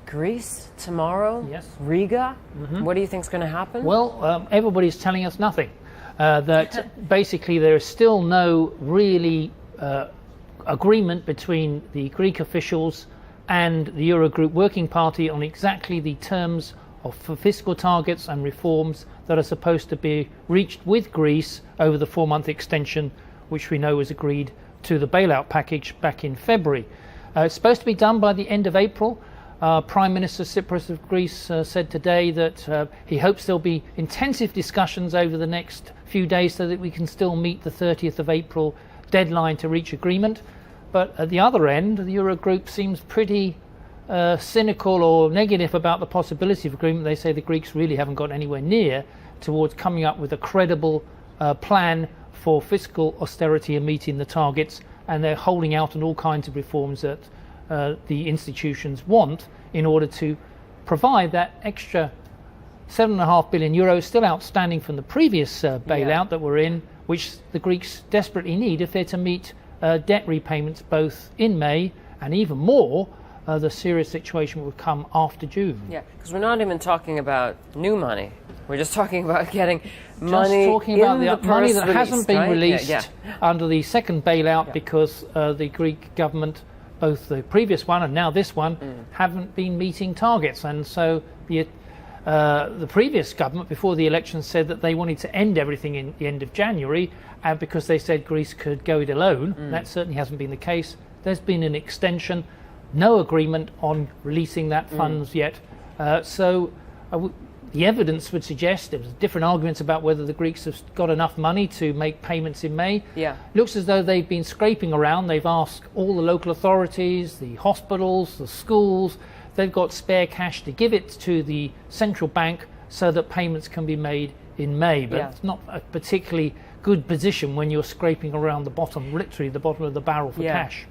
Greece tomorrow? Yes. Riga? What do you think's going to happen? Well, everybody's telling us nothing. That basically there is still no really agreement between the Greek officials and the Eurogroup Working Party on exactly the terms of fiscal targets and reforms that are supposed to be reached with Greece over the 4-month extension, which we know was agreed to the bailout package back in February. It's supposed to be done by the end of April. Prime Minister Tsipras of Greece said today that he hopes there'll be intensive discussions over the next few days so that we can still meet the 30th of April deadline to reach agreement. But at the other end, the Eurogroup seems pretty cynical or negative about the possibility of agreement. They say the Greeks really haven't got anywhere near towards coming up with a credible plan for fiscal austerity and meeting the targets, and they're holding out on all kinds of reforms that the institutions want in order to provide that extra €7.5 billion still outstanding from the previous bailout that we're in, which the Greeks desperately need if they're to meet debt repayments both in May and even more. The serious situation will come after June. Yeah, because we're not even talking about new money. We're just talking about getting money. Just talking about the money that released, hasn't been right? released under the second bailout because the Greek government, both the previous one and now this one, haven't been meeting targets. And so the previous government, before the election, said that they wanted to end everything in the end of January, because they said Greece could go it alone. That certainly hasn't been the case. There's been an extension. No agreement on releasing that funds yet. The evidence would suggest there was different arguments about whether the Greeks have got enough money to make payments in May. Yeah. Looks as though they've been scraping around. They've asked all the local authorities, the hospitals, the schools. They've got spare cash to give it to the central bank so that payments can be made in May. But it's not a particularly good position when you're scraping around the bottom, literally the bottom of the barrel for cash.